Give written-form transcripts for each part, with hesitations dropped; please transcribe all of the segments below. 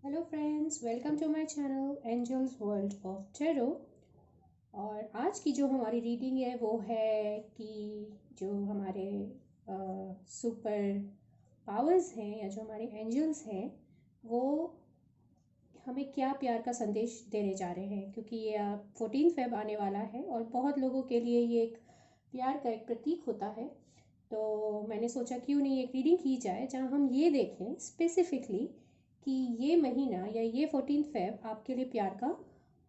Hello friends, welcome to my channel angels world of tarot. और आज की जो हमारी रीडिंग है वो है कि जो हमारे सुपर पावर्स हैं या जो हमारे एंजल्स हैं वो हमें क्या प्यार का संदेश देने जा रहे हैं, क्योंकि ये 14 फेब आने वाला है और बहुत लोगों के लिए ये एक प्यार का एक प्रतीक होता है। तो मैंने सोचा क्यों नहीं एक रीडिंग की जाए जहाँ हम ये देखें स्पेसिफिकली कि ये महीना या ये 14 फेब आपके लिए प्यार का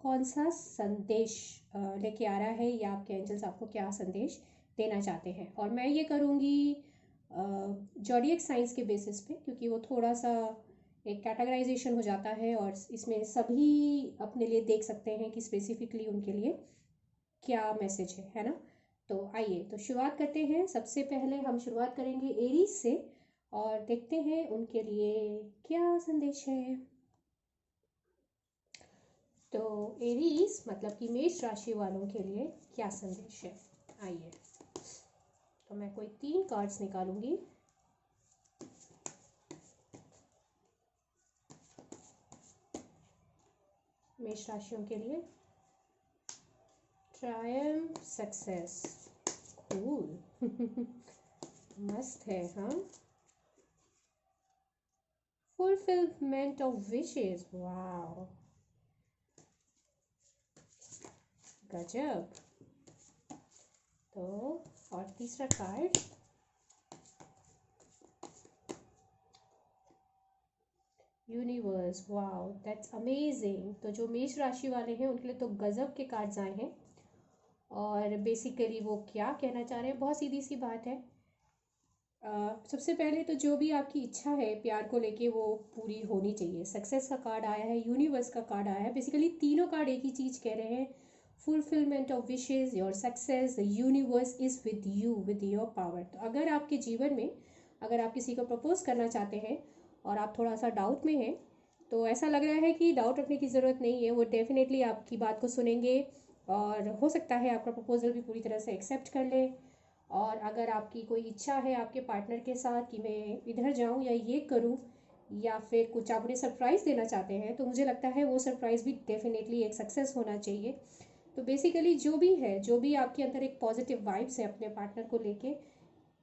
कौन सा संदेश लेके आ रहा है, या आपके एंजल्स आपको क्या संदेश देना चाहते हैं। और मैं ये करूँगी जॉडियक साइंस के बेसिस पे, क्योंकि वो थोड़ा सा एक कैटेगराइजेशन हो जाता है और इसमें सभी अपने लिए देख सकते हैं कि स्पेसिफिकली उनके लिए क्या मैसेज है ना। तो आइए तो शुरुआत करते हैं। सबसे पहले हम शुरुआत करेंगे एरीज से और देखते हैं उनके लिए क्या संदेश है। तो एरीज मतलब कि मेष राशि वालों के लिए क्या संदेश है। आइए तो मैं कोई 3 कार्ड्स निकालूंगी। मेष राशियों के लिए ट्रायम्फ, सक्सेस, कूल मस्त है हाँ। फुलफिलमेंट ऑफ विशेस, वाओ गजब। तो और तीसरा card universe, wow that's amazing. तो जो मेष राशि वाले हैं उनके लिए तो गजब के कार्ड्स आए हैं। और बेसिकली वो क्या कहना चाह रहे हैं, बहुत सीधी सी बात है। सबसे पहले तो जो भी आपकी इच्छा है प्यार को लेके वो पूरी होनी चाहिए। सक्सेस का कार्ड आया है, यूनिवर्स का कार्ड आया है। बेसिकली तीनों कार्ड एक ही चीज़ कह रहे हैं, fulfilment of wishes, your success, the universe is with you with your power. तो अगर आपके जीवन में अगर आप किसी को प्रपोज करना चाहते हैं और आप थोड़ा सा डाउट में हैं, तो ऐसा लग रहा है कि डाउट रखने की ज़रूरत नहीं है, वो डेफिनेटली आपकी बात को सुनेंगे और हो सकता है आपका प्रपोजल भी पूरी तरह से एक्सेप्ट कर ले। और अगर आपकी कोई इच्छा है आपके पार्टनर के साथ कि मैं इधर जाऊं या ये करूं, या फिर कुछ आप उन्हें सरप्राइज़ देना चाहते हैं, तो मुझे लगता है वो सरप्राइज़ भी डेफिनेटली एक सक्सेस होना चाहिए। तो बेसिकली जो भी है, जो भी आपके अंदर एक पॉजिटिव वाइब्स है अपने पार्टनर को लेके,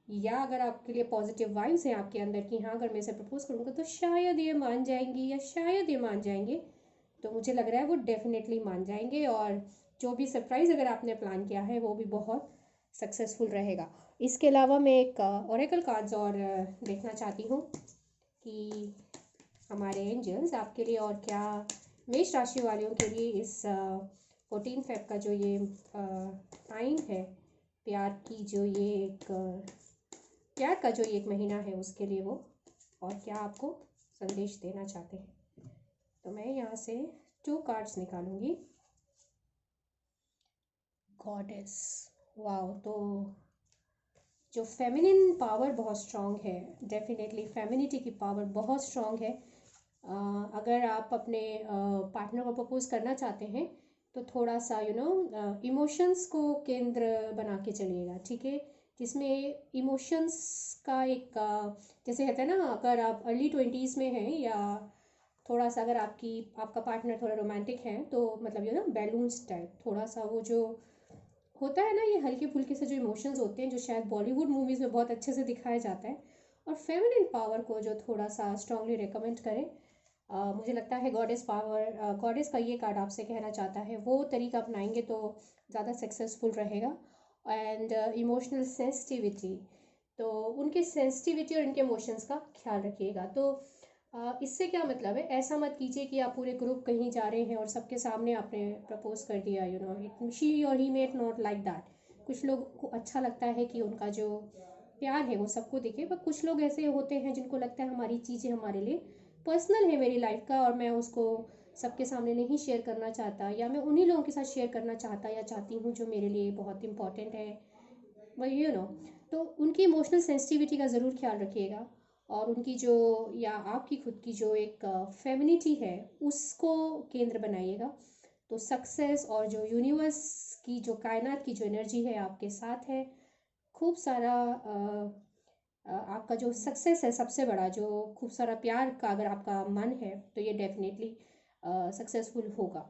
या अगर आपके लिए पॉजिटिव वाइब्स हैं आपके अंदर कि हाँ अगर मैं इसे प्रपोज करूँगा तो शायद ये मान जाएंगी या शायद ये मान जाएंगे, तो मुझे लग रहा है वो डेफिनेटली मान जाएंगे। और जो भी सरप्राइज़ अगर आपने प्लान किया है वो भी बहुत सक्सेसफुल रहेगा। इसके अलावा मैं एक ओरेकल कार्ड्स और देखना चाहती हूँ कि हमारे एंजल्स आपके लिए और क्या मेष राशि वालों के लिए इस 14 फेब का जो ये टाइम है, प्यार की जो ये एक प्यार का जो ये एक महीना है उसके लिए वो और क्या आपको संदेश देना चाहते हैं। तो मैं यहाँ से 2 कार्ड्स निकालूंगी। Goddess, wow. तो जो फेमिनिन पावर बहुत स्ट्रांग है, डेफिनेटली फेमिनिटी की पावर बहुत स्ट्रांग है। अगर आप अपने पार्टनर को प्रपोज करना चाहते हैं तो थोड़ा सा इमोशंस को केंद्र बना के चलिएगा, ठीक है। जिसमें इमोशंस का एक जैसे कहते हैं ना, अगर आप अर्ली 20s में हैं या थोड़ा सा अगर आपका पार्टनर थोड़ा रोमांटिक है तो मतलब बैलून्स टाइप थोड़ा सा वो जो होता है ना, ये हल्के फुल्के से जो इमोशंस होते हैं जो शायद बॉलीवुड मूवीज़ में बहुत अच्छे से दिखाया जाता है, और फेमिनिन पावर को जो थोड़ा सा स्ट्रांगली रिकमेंड करें। मुझे लगता है गॉडेस पावर, गॉडेस का ये कार्ड आपसे कहना चाहता है वो तरीका अपनाएंगे तो ज़्यादा सक्सेसफुल रहेगा। एंड इमोशनल सेंसिटिविटी, तो उनके सेंसिटिविटी और इनके इमोशंस का ख्याल रखिएगा। तो इससे क्या मतलब है, ऐसा मत कीजिए कि आप पूरे ग्रुप कहीं जा रहे हैं और सबके सामने आपने प्रपोज कर दिया, इट शी और he mate not like that. कुछ लोग को अच्छा लगता है कि उनका जो प्यार है वो सबको दिखे, पर कुछ लोग ऐसे होते हैं जिनको लगता है हमारी चीज़ें हमारे लिए पर्सनल है मेरी लाइफ का और मैं उसको सबके सामने नहीं शेयर करना चाहता, या मैं उन्हीं लोगों के साथ शेयर करना चाहता या चाहती हूँ जो मेरे लिए बहुत इंपॉर्टेंट है, वही तो उनकी इमोशनल सेंसिटिविटी का ज़रूर ख्याल रखिएगा। और उनकी जो या आपकी खुद की जो एक फेमिनिटी है उसको केंद्र बनाइएगा। तो सक्सेस और जो यूनिवर्स की जो कायनात की जो एनर्जी है आपके साथ है। खूब सारा आपका जो सक्सेस है सबसे बड़ा, जो खूब सारा प्यार का अगर आपका मन है तो ये डेफिनेटली सक्सेसफुल होगा।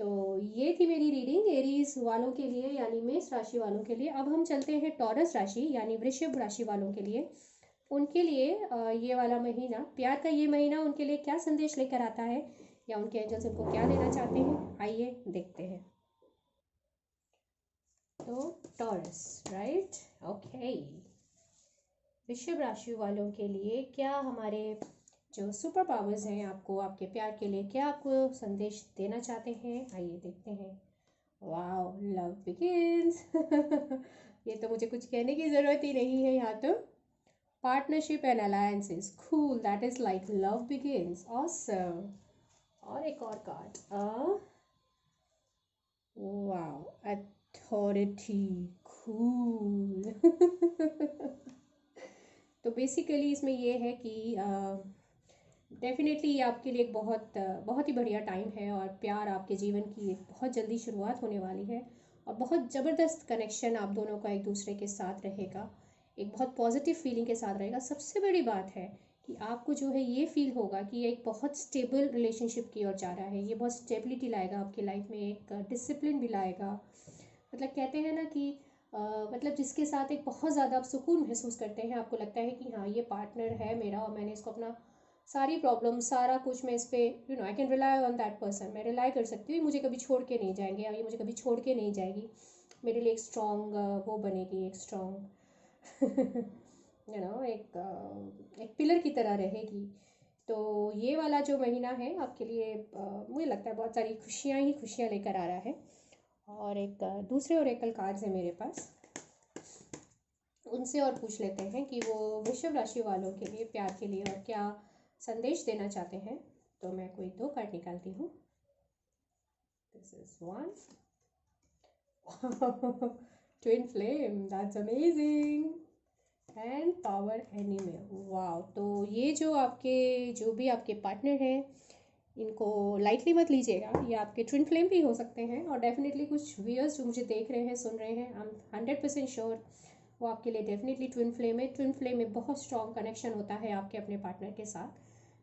तो ये थी मेरी रीडिंग एरीज वालों के लिए यानी मेष राशि वालों के लिए। अब हम चलते हैं टॉरस राशि यानी वृषभ राशि वालों के लिए। उनके लिए ये वाला महीना, प्यार का ये महीना उनके लिए क्या संदेश लेकर आता है, या उनके एंजल्स उनको क्या देना चाहते हैं, आइए देखते हैं। तो टॉरस, राइट, ओके। वृषभ राशि वालों के लिए क्या हमारे जो सुपर पावर्स हैं आपको आपके प्यार के लिए क्या आपको संदेश देना चाहते हैं, आइए देखते हैं। Wow, love begins. ये तो मुझे कुछ कहने की ज़रूरत ही नहीं है यहाँ तो। Partnership and alliances, cool, that is like love begins, awesome. और एक और कार्ड, वाओ, अथॉरिटी, कूल। तो बेसिकली इसमें ये है कि डेफिनेटली ये आपके लिए एक बहुत ही बढ़िया टाइम है, और प्यार आपके जीवन की एक बहुत जल्दी शुरुआत होने वाली है, और बहुत ज़बरदस्त कनेक्शन आप दोनों का एक दूसरे के साथ रहेगा, एक बहुत पॉजिटिव फीलिंग के साथ रहेगा। सबसे बड़ी बात है कि आपको जो है ये फील होगा कि ये एक बहुत स्टेबल रिलेशनशिप की ओर जा रहा है, ये बहुत स्टेबिलिटी लाएगा आपकी लाइफ में, एक डिसिप्लिन भी लाएगा। मतलब कहते हैं ना कि मतलब जिसके साथ एक बहुत ज़्यादा आप सुकून महसूस करते हैं, आपको लगता है कि हाँ ये पार्टनर है मेरा, और मैंने इसको अपना सारी प्रॉब्लम सारा कुछ मैं इस पे I can rely on that person, मैं रिलाई कर सकती हूँ, ये मुझे कभी छोड़ के नहीं जाएंगे, या ये मुझे कभी छोड़ के नहीं जाएगी, मेरे लिए एक स्ट्रॉन्ग वो बनेगी, एक स्ट्रॉन्ग एक पिलर की तरह रहेगी। तो ये वाला जो महीना है आपके लिए मुझे लगता है बहुत सारी खुशियाँ ही खुशियाँ लेकर आ रहा है। और एक दूसरे ओरेकल कार्ड्स है मेरे पास, उनसे और पूछ लेते हैं कि वो वृषभ राशि वालों के लिए प्यार के लिए और क्या संदेश देना चाहते हैं। तो मैं कोई दो कार्ड निकालती हूँ। This is one. Twin flame, that's amazing. And power animal, wow. तो ये जो भी आपके पार्टनर हैं, इनको लाइटली मत लीजिएगा, ये आपके ट्विन फ्लेम भी हो सकते हैं, और डेफिनेटली कुछ व्यूअर्स जो मुझे देख रहे हैं सुन रहे हैं, आई एम 100% श्योर वो आपके लिए डेफिनेटली ट्विन फ्लेम है। ट्विन फ्लेम में बहुत स्ट्रॉन्ग कनेक्शन होता है आपके अपने पार्टनर के साथ,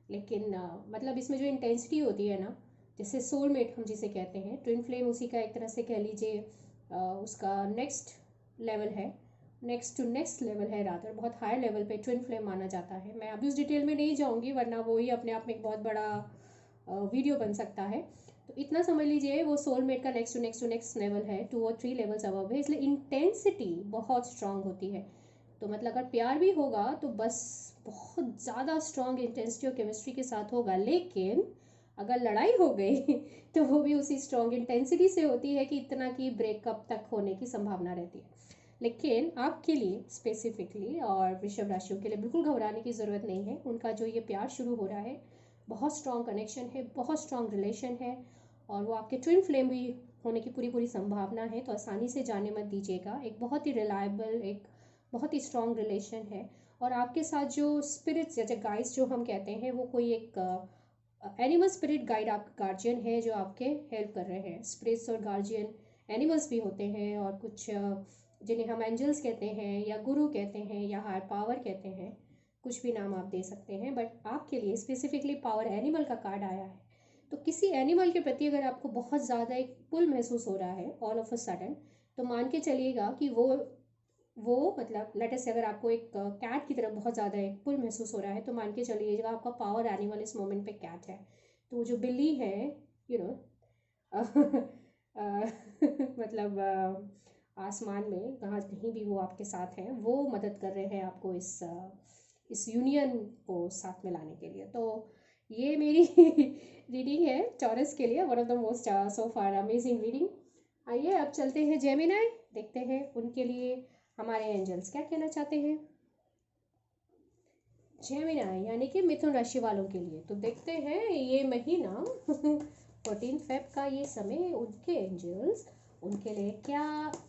लेकिन मतलब इसमें जो इंटेंसिटी होती है ना, जैसे सोलमेट हम जिसे कहते हैं, ट्विन फ्लेम उसी का एक तरह से कह लीजिए उसका नेक्स्ट लेवल है, नेक्स्ट टू नेक्स्ट लेवल है, रादर बहुत हाई लेवल पे ट्विन फ्लेम माना जाता है। मैं अभी उस डिटेल में नहीं जाऊंगी, वरना वो ही अपने आप में एक बहुत बड़ा वीडियो बन सकता है। तो इतना समझ लीजिए वो सोलमेट का next to next to next level है, 2 और 3 लेवल्स अबव है, इसलिए इंटेंसिटी बहुत स्ट्रांग होती है। तो मतलब अगर प्यार भी होगा तो बस बहुत ज़्यादा स्ट्रांग इंटेंसिटी और केमिस्ट्री के साथ होगा, लेकिन अगर लड़ाई हो गई तो वो भी उसी स्ट्रांग इंटेंसिटी से होती है कि इतना कि ब्रेकअप तक होने की संभावना रहती है। लेकिन आपके लिए स्पेसिफिकली और वृषभ राशियों के लिए बिल्कुल घबराने की ज़रूरत नहीं है। उनका जो ये प्यार शुरू हो रहा है, बहुत स्ट्रॉन्ग कनेक्शन है, बहुत स्ट्रॉन्ग रिलेशन है, और वो आपके ट्विन फ्लेम भी होने की पूरी पूरी संभावना है। तो आसानी से जाने मत दीजिएगा, एक बहुत ही रिलायबल, एक बहुत ही स्ट्रॉन्ग रिलेशन है। और आपके साथ जो स्पिरिट्स या गाइड्स जो हम कहते हैं, वो कोई एक एनिमल स्पिरिट गाइड आपका गार्जियन है जो आपके हेल्प कर रहे हैं। स्पिरिट्स और गार्जियन एनिमल्स भी होते हैं, और कुछ जिन्हें हम एंजल्स कहते हैं या गुरु कहते हैं या हायर पावर कहते हैं, कुछ भी नाम आप दे सकते हैं, बट आपके लिए स्पेसिफिकली पावर एनिमल का कार्ड आया है। तो किसी एनिमल के प्रति अगर आपको बहुत ज़्यादा एक पुल महसूस हो रहा है ऑल ऑफ अ सडन, तो मान के चलिएगा कि वो मतलब लेट अस से अगर आपको एक कैट की तरफ बहुत ज़्यादा एक पुल महसूस हो रहा है, तो मान के चलिएगा आपका पावर एनिमल इस मोमेंट पे कैट है। तो वो जो बिल्ली है, यू नो मतलब आसमान में कहाँ कहीं भी वो आपके साथ हैं, वो मदद कर रहे हैं आपको इस यूनियन को साथ में लाने के लिए। तो ये मेरी रीडिंग है टॉरस के लिए, one of the most so far amazing reading. आइए अब चलते हैं जेमिनाई, देखते हैं उनके लिए हमारे एंजल्स क्या कहना चाहते हैं। जेमिनाई यानी कि मिथुन राशि वालों के लिए तो देखते हैं ये महीना 14 फेब का ये समय उनके एंजल्स उनके लिए क्या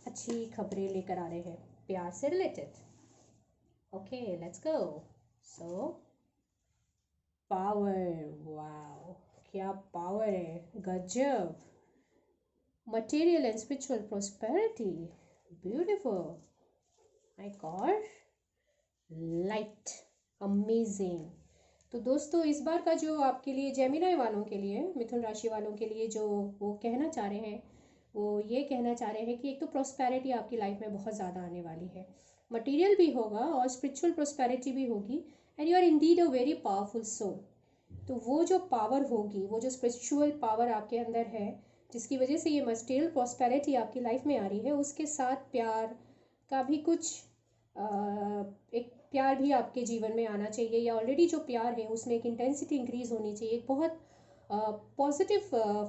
अच्छी खबरें लेकर आ रहे हैं प्यार से related. Okay, let's go. So power, wow, क्या पावर है, गजब। Material and spiritual prosperity, beautiful, my God. Light. Amazing. तो दोस्तों इस बार का जो आपके लिए जेमिनाई वालों के लिए, मिथुन राशि वालों के लिए जो वो कहना चाह रहे हैं, वो ये कहना चाह रहे हैं कि एक तो प्रॉस्पेरिटी आपकी लाइफ में बहुत ज़्यादा आने वाली है, मटेरियल भी होगा और स्पिरिचुअल प्रॉस्पेरिटी भी होगी, and you are indeed a very powerful soul. तो वो जो पावर होगी, वो जो स्पिरिचुअल पावर आपके अंदर है, जिसकी वजह से ये मटेरियल प्रॉस्पेरिटी आपकी लाइफ में आ रही है, उसके साथ प्यार का भी कुछ एक प्यार भी आपके जीवन में आना चाहिए, या ऑलरेडी जो प्यार है उसमें एक इंटेंसिटी इंक्रीज होनी चाहिए। एक बहुत पॉजिटिव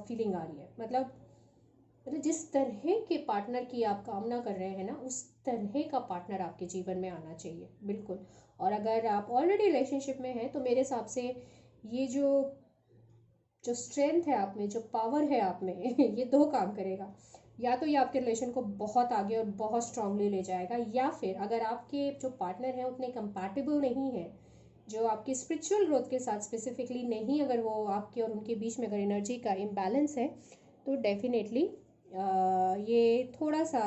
फीलिंग आ रही है, मतलब जिस तरह के पार्टनर की आप कामना कर रहे हैं ना, उस तरह का पार्टनर आपके जीवन में आना चाहिए, बिल्कुल। और अगर आप ऑलरेडी रिलेशनशिप में हैं तो मेरे हिसाब से ये जो जो स्ट्रेंथ है आप में, जो पावर है आप में ये दो काम करेगा। या तो ये आपके रिलेशन को बहुत आगे और बहुत स्ट्रांगली ले जाएगा, या फिर अगर आपके जो पार्टनर हैं उतने कंपैटिबल नहीं है, जो आपकी स्पिरिचुअल ग्रोथ के साथ स्पेसिफिकली नहीं, अगर वो आपके और उनके बीच में अगर एनर्जी का इम्बैलेंस है, तो डेफिनेटली ये थोड़ा सा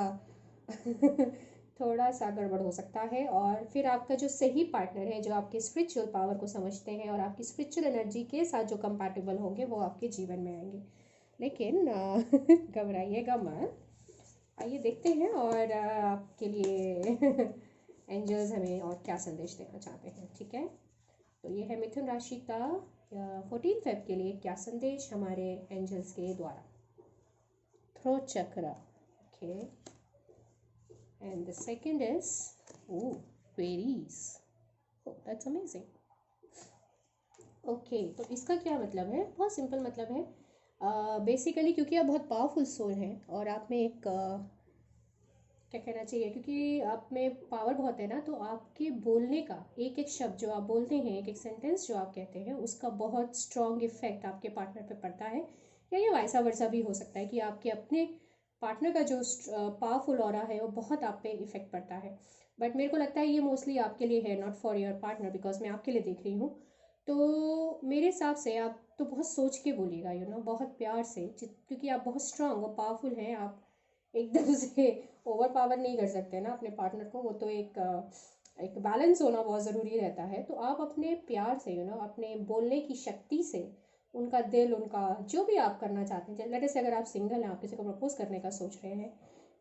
थोड़ा सा गड़बड़ हो सकता है। और फिर आपका जो सही पार्टनर है, जो आपके स्पिरिचुअल पावर को समझते हैं और आपकी स्पिरिचुअल एनर्जी के साथ जो कंपैटिबल होंगे, वो आपके जीवन में आएंगे। लेकिन घबराइएगा मत। आइए देखते हैं और आपके लिए एंजल्स हमें और क्या संदेश देना चाहते हैं, ठीक है। तो ये है मिथुन राशि का 14 फेब के लिए क्या संदेश हमारे एंजल्स के द्वारा। थ्रोट चक्र, okay, and the second is fairies. Oh, that's amazing. Okay, तो इसका क्या मतलब है? बहुत सिंपल मतलब है। बेसिकली क्योंकि आप बहुत पावरफुल सोल हैं और आप में एक क्या कहना चाहिए, क्योंकि आप में पावर बहुत है ना, तो आपके बोलने का एक एक शब्द जो आप बोलते हैं, एक एक सेंटेंस जो आप कहते हैं, उसका बहुत स्ट्रॉन्ग इफेक्ट आपके पार्टनर पे पड़ता है। या ये वैसा वर्सा भी हो सकता है कि आपके अपने पार्टनर का जो पावरफुल ऑरा है वो बहुत आप पे इफेक्ट पड़ता है। बट मेरे को लगता है ये मोस्टली आपके लिए है, not for your partner, because मैं आपके लिए देख रही हूँ। तो मेरे हिसाब से आप तो बहुत सोच के बोलिएगा, बहुत प्यार से, क्योंकि आप बहुत स्ट्रांग और पावरफुल हैं। आप एकदम से ओवर पावर नहीं कर सकते ना अपने पार्टनर को, वो तो एक बैलेंस होना बहुत ज़रूरी रहता है। तो आप अपने प्यार से, अपने बोलने की शक्ति से उनका दिल, उनका जो भी आप करना चाहते हैं, लेट से अगर आप सिंगल हैं, आप किसी को प्रपोज करने का सोच रहे हैं,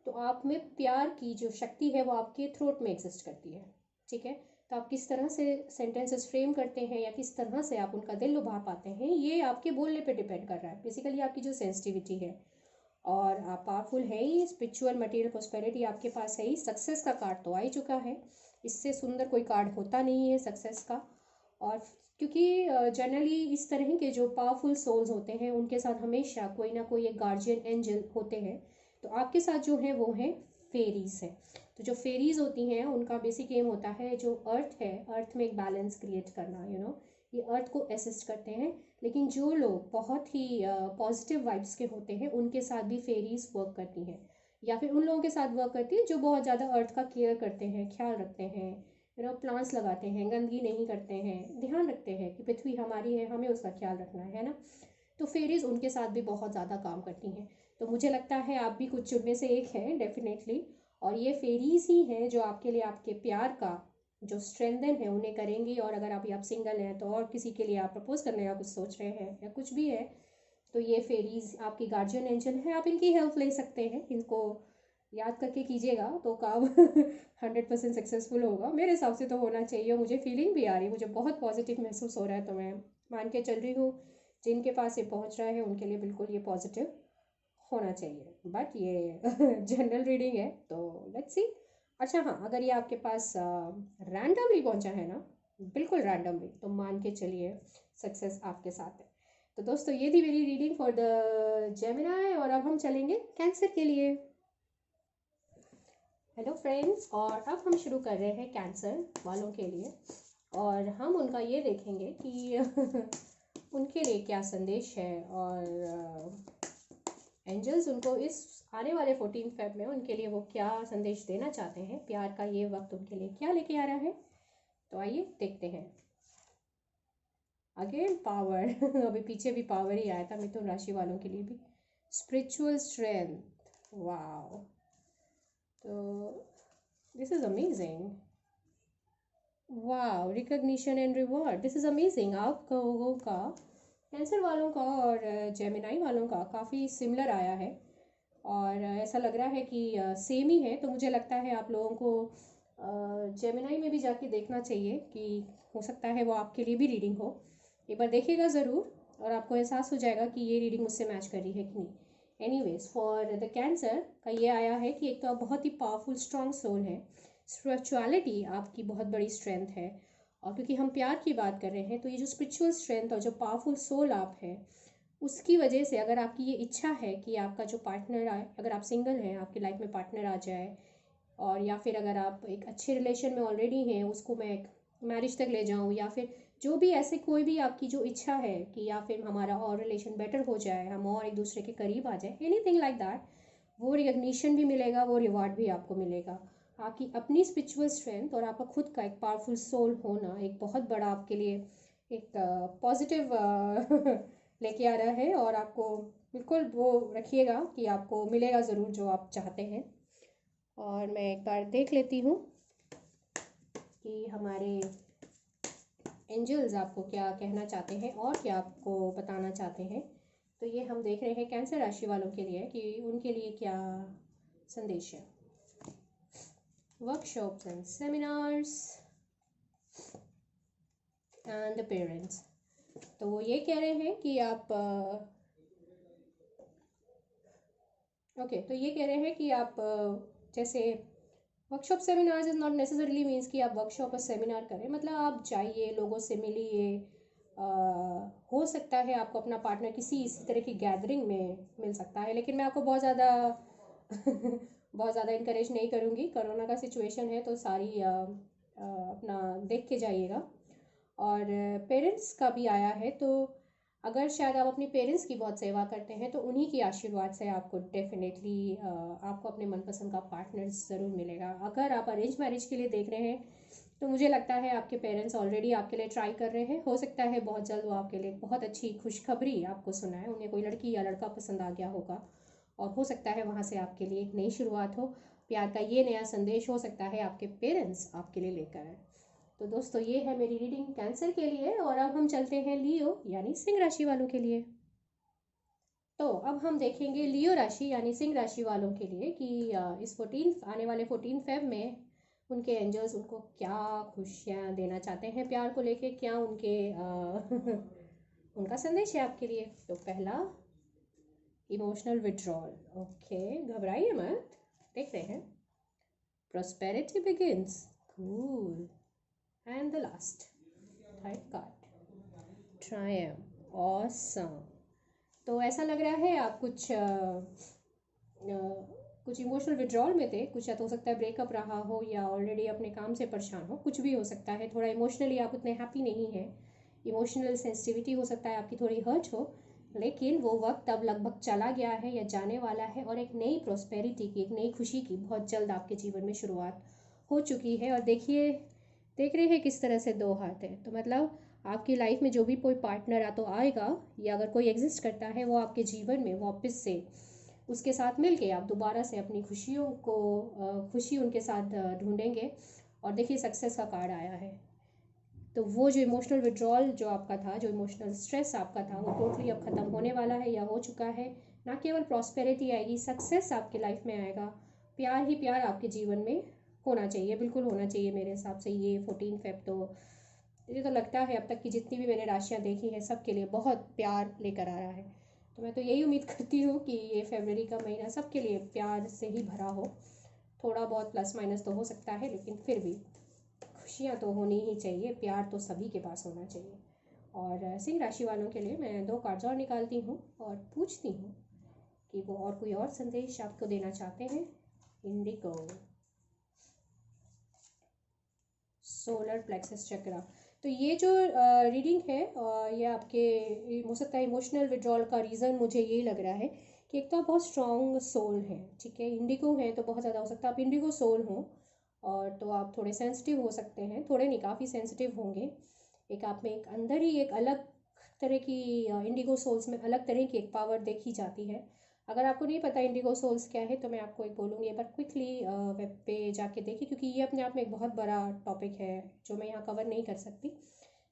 तो आप में प्यार की जो शक्ति है वो आपके थ्रोट में एग्जिस्ट करती है, ठीक है। तो आप किस तरह से सेंटेंसेस फ्रेम करते हैं या किस तरह से आप उनका दिल लुभा पाते हैं, ये आपके बोलने पे डिपेंड कर रहा है, बेसिकली आपकी जो सेंसिटिविटी है। और आप पावरफुल है ही, स्पिरिचुअल मटेरियल प्रॉस्पेरिटी आपके पास है ही, सक्सेस का कार्ड तो आ ही चुका है, इससे सुंदर कोई कार्ड होता नहीं है सक्सेस का। और क्योंकि जनरली इस तरह के जो पावरफुल सोल्स होते हैं उनके साथ हमेशा कोई ना कोई एक गार्जियन एंजल होते हैं। तो आपके साथ जो है वो है फेरीज है। तो जो फेरीज होती हैं उनका बेसिक एम होता है, जो अर्थ है, अर्थ में एक बैलेंस क्रिएट करना, ये अर्थ को असिस्ट करते हैं। लेकिन जो लोग बहुत ही पॉजिटिव वाइब्स के होते हैं उनके साथ भी फेरीज वर्क करती हैं, या फिर उन लोगों के साथ वर्क करती है जो बहुत ज़्यादा अर्थ का केयर करते हैं, ख्याल रखते हैं, प्लांट्स लगाते हैं, गंदगी नहीं करते हैं, ध्यान रखते हैं कि पृथ्वी हमारी है, हमें उसका ख्याल रखना है ना। तो फेरीज उनके साथ भी बहुत ज़्यादा काम करती हैं। तो मुझे लगता है आप भी कुछ उनमें से एक हैं डेफिनेटली। और ये फेरीज ही हैं जो आपके लिए आपके प्यार का जो स्ट्रेंथन है उन्हें करेंगी। और अगर अभी आप सिंगल हैं तो और किसी के लिए आप प्रपोज करने का कुछ सोच रहे हैं या कुछ भी है, तो ये फेरीज आपकी गार्जियन एंजल है, आप इनकी हेल्प ले सकते हैं। इनको याद करके कीजिएगा तो काम 100% सक्सेसफुल होगा, मेरे हिसाब से तो होना चाहिए। मुझे फीलिंग भी आ रही है, मुझे बहुत पॉजिटिव महसूस हो रहा है, तो मैं मान के चल रही हूँ जिनके पास ये पहुँच रहा है उनके लिए बिल्कुल ये पॉजिटिव होना चाहिए। बट ये जनरल रीडिंग है तो लेट्स सी। अच्छा हाँ, अगर ये आपके पास रैंडमली पहुंचा है ना, बिल्कुल रैंडमली, तो मान के चलिए सक्सेस आपके साथ है। तो दोस्तों ये थी मेरी रीडिंग फॉर द जेमिनाई, और अब हम चलेंगे कैंसर के लिए। हेलो फ्रेंड्स, और अब हम शुरू कर रहे हैं कैंसर वालों के लिए, और हम उनका ये देखेंगे कि उनके लिए क्या संदेश है, और एंजल्स उनको इस आने वाले 14 फेब में उनके लिए वो क्या संदेश देना चाहते हैं, प्यार का ये वक्त उनके लिए क्या लेके आ रहा है। तो आइए देखते हैं। अगेन पावर अभी पीछे भी पावर ही आया था मिथुन राशि वालों के लिए भी, स्पिरिचुअल स्ट्रेंथ, वाओ। तो दिस इज अमेजिंग। वाह, recognition and reward, this is amazing. आप लोगों का, कैंसर वालों का और जेमिनाई वालों का काफ़ी सिमिलर आया है, और ऐसा लग रहा है कि सेम ही है। तो मुझे लगता है आप लोगों को जेमिनाई में भी जाके देखना चाहिए कि हो सकता है वो आपके लिए भी रीडिंग हो। एक बार देखिएगा ज़रूर, और आपको एहसास हो जाएगा कि ये रीडिंग मुझसे मैच कर रही है कि नहीं। एनीवेज, फॉर द कैंसर का ये आया है कि एक तो आप बहुत ही पावरफुल स्ट्रॉन्ग सोल है, स्पिरिचुअलिटी आपकी बहुत बड़ी स्ट्रेंथ है। और क्योंकि हम प्यार की बात कर रहे हैं, तो ये जो स्पिरिचुअल स्ट्रेंथ और जो पावरफुल सोल आप है, उसकी वजह से अगर आपकी ये इच्छा है कि आपका जो पार्टनर आए, अगर आप सिंगल हैं, आपकी लाइफ में पार्टनर आ जाए, और या फिर अगर आप एक अच्छे रिलेशन में ऑलरेडी हैं, उसको मैं एक मैरिज तक ले जाऊं, या फिर जो भी ऐसे कोई भी आपकी जो इच्छा है कि या फिर हमारा और रिलेशन बेटर हो जाए, हम और एक दूसरे के करीब आ जाए, एनीथिंग लाइक दैट, वो रिकग्निशन भी मिलेगा, वो रिवार्ड भी आपको मिलेगा। आपकी अपनी स्पिरिचुअल स्ट्रेंथ और आपका खुद का एक पावरफुल सोल होना एक बहुत बड़ा आपके लिए एक पॉजिटिव लेके आ रहा है, और आपको बिल्कुल वो रखिएगा कि आपको मिलेगा ज़रूर जो आप चाहते हैं। और मैं एक बार देख लेती हूँ कि हमारे एंजल्स आपको क्या कहना चाहते हैं और क्या आपको बताना चाहते हैं। तो ये हम देख रहे हैं कैंसर राशि वालों के लिए कि उनके लिए क्या संदेश है। Workshops and seminars and the parents. तो वो ये कह रहे हैं कि आप ओके, तो ये कह रहे हैं कि आप जैसे workshop seminars is not necessarily means कि आप वर्कशॉप और सेमिनार करें, मतलब आप जाइए, लोगों से मिलिए। हो सकता है आपको अपना पार्टनर किसी इसी तरह की गैदरिंग में मिल सकता है, लेकिन मैं आपको बहुत ज़्यादा बहुत ज़्यादा इनकरेज नहीं करूँगी। कोरोना का सिचुएशन है, तो सारी अपना देख के जाइएगा। और पेरेंट्स का भी आया है, तो अगर शायद आप अपनी पेरेंट्स की बहुत सेवा करते हैं, तो उन्हीं की आशीर्वाद से आपको डेफिनेटली आपको अपने मनपसंद का पार्टनर ज़रूर मिलेगा। अगर आप अरेंज मैरिज के लिए देख रहे हैं, तो मुझे लगता है आपके पेरेंट्स ऑलरेडी आपके लिए ट्राई कर रहे हैं। हो सकता है बहुत जल्द वो आपके लिए बहुत अच्छी खुशखबरी आपको सुनाए, उन्हें कोई लड़की या लड़का पसंद आ गया होगा, और हो सकता है वहाँ से आपके लिए एक नई शुरुआत हो। प्यार का ये नया संदेश हो सकता है आपके पेरेंट्स आपके लिए लेकर आए। तो दोस्तों, ये है मेरी रीडिंग कैंसर के लिए, और अब हम चलते हैं लियो यानी सिंह राशि वालों के लिए। तो अब हम देखेंगे लियो राशि यानी सिंह राशि वालों के लिए कि इस 14 आने वाले 14 फेब में उनके एंजल्स उनको क्या खुशियाँ देना चाहते हैं, प्यार को लेके क्या उनके उनका संदेश है आपके लिए। तो पहला, इमोशनल विड्रॉल। ओके, घबराइए मत, देखते हैं। Prosperity begins, cool, and the last, third card, Triumph, awesome. तो ऐसा लग रहा है आप कुछ इमोशनल विड्रॉल में थे, कुछ हो सकता है ब्रेकअप रहा हो, या ऑलरेडी अपने काम से परेशान हो, कुछ भी हो सकता है। थोड़ा इमोशनली आप उतने हैप्पी नहीं हैं, इमोशनल सेंसिटिविटी हो सकता है आपकी थोड़ी हर्ट हो, लेकिन वो वक्त अब लगभग चला गया है या जाने वाला है, और एक नई प्रॉस्पेरिटी की, एक नई खुशी की बहुत जल्द आपके जीवन में शुरुआत हो चुकी है। और देखिए, देख रहे हैं किस तरह से दो हाथ हैं, तो मतलब आपकी लाइफ में जो भी कोई पार्टनर आ तो आएगा, या अगर कोई एग्जिस्ट करता है, वो आपके जीवन में वापस से उसके साथ मिल के आप दोबारा से अपनी खुशियों को खुशी उनके साथ ढूंढेंगे। और देखिए, सक्सेस का कार्ड आया है। तो वो जो इमोशनल विड्रॉल जो आपका था, जो इमोशनल स्ट्रेस आपका था, वो टोटली अब ख़त्म होने वाला है या हो चुका है। ना केवल प्रॉस्पेरिटी आएगी, सक्सेस आपकी लाइफ में आएगा, प्यार ही प्यार आपके जीवन में होना चाहिए, बिल्कुल होना चाहिए मेरे हिसाब से। ये 14 फेब तो मुझे तो लगता है अब तक की जितनी भी मैंने राशियाँ देखी हैं, सबके लिए बहुत प्यार लेकर आ रहा है। तो मैं तो यही उम्मीद करती हूँ कि ये फरवरी का महीना सबके लिए प्यार से ही भरा हो। थोड़ा बहुत प्लस माइनस तो हो सकता है, लेकिन फिर भी खुशियाँ तो होनी ही चाहिए, प्यार तो सभी के पास होना चाहिए। और सिंह राशि वालों के लिए मैं 2 कार्ड्स और निकालती हूँ और पूछती हूँ कि वो और कोई और संदेश आपको देना चाहते हैं। इंडिगो, सोलर प्लेक्सस चक्रा। तो ये जो रीडिंग है, ये आपके हो सकता है इमोशनल विड्रॉल का रीज़न मुझे ये लग रहा है कि एक तो आप बहुत स्ट्रॉन्ग सोल हैं, ठीक है, इंडिगो है तो बहुत ज़्यादा हो सकता है आप इंडिगो सोल हों, और तो आप थोड़े सेंसिटिव हो सकते हैं, थोड़े नहीं काफ़ी सेंसिटिव होंगे। एक आप में एक अंदर ही एक अलग तरह की इंडिगो सोल्स में अलग तरह की एक पावर देखी जाती है। अगर आपको नहीं पता इंडिगो सोल्स क्या है तो मैं आपको एक बोलूँगी, एक बार क्विकली वेब पे जाके देखिए, क्योंकि ये अपने आप में एक बहुत बड़ा टॉपिक है जो मैं यहाँ कवर नहीं कर सकती,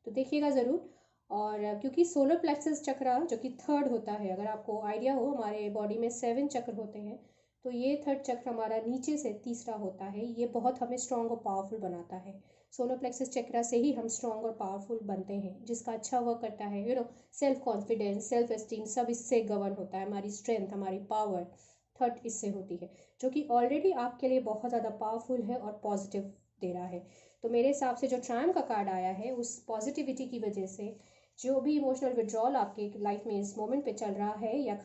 तो देखिएगा ज़रूर। और क्योंकि सोलर प्लेक्सस चक्र जो कि थर्ड होता है, अगर आपको आइडिया हो हमारे बॉडी में 7 चक्र होते हैं, तो ये थर्ड चक्र हमारा नीचे से तीसरा होता है। ये बहुत हमें स्ट्रॉन्ग और पावरफुल बनाता है। सोलर प्लेक्सस चक्र से ही हम स्ट्रॉन्ग और पावरफुल बनते हैं, जिसका अच्छा वर्क करता है सेल्फ कॉन्फिडेंस, सेल्फ एस्टीम, सब इससे गवर्न होता है। हमारी स्ट्रेंथ, हमारी पावर थर्ड इससे होती है, जो कि ऑलरेडी आपके लिए बहुत ज़्यादा पावरफुल है और पॉजिटिव दे रहा है। तो मेरे हिसाब से जो ट्रायम का कार्ड आया है, उस पॉजिटिविटी की वजह से जो भी इमोशनल विड्रॉल आपके लाइफ में इस मोमेंट पे चल रहा है, या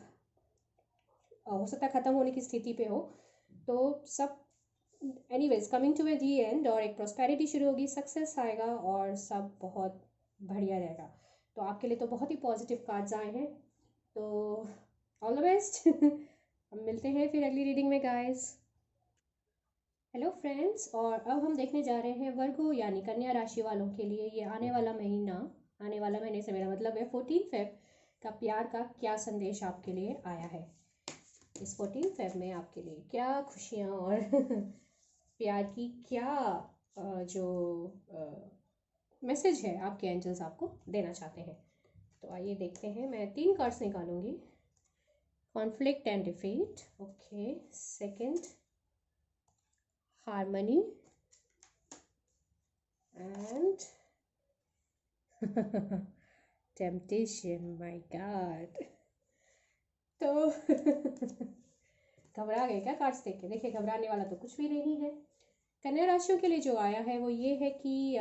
हो सकता है ख़त्म होने की स्थिति पे हो, तो सब anyways coming to the end, और एक प्रॉस्पेरिटी शुरू होगी, सक्सेस आएगा और सब बहुत बढ़िया रहेगा। तो आपके लिए तो बहुत ही पॉजिटिव कार्ड्स आए हैं, तो ऑल द बेस्ट। हम मिलते हैं फिर अगली रीडिंग में गाइस। हेलो फ्रेंड्स, और अब हम देखने जा रहे हैं वर्गो यानी कन्या राशि वालों के लिए ये आने वाला महीना, आने वाला महीने से मेरा मतलब है 14 फेब का प्यार का क्या संदेश आपके लिए आया है। इस 14 फेब में आपके लिए क्या खुशियाँ और प्यार की क्या जो मैसेज है आपके एंजल्स आपको देना चाहते हैं। तो आइए देखते हैं, मैं 3 कार्ड्स निकालूंगी। Conflict and defeat, okay. Second, harmony, and temptation, my god. तो घबरा गए क्या कार्ड्स देख के? देखिए, घबराने वाला तो कुछ भी नहीं है। कन्या राशियों के लिए जो आया है वो ये है कि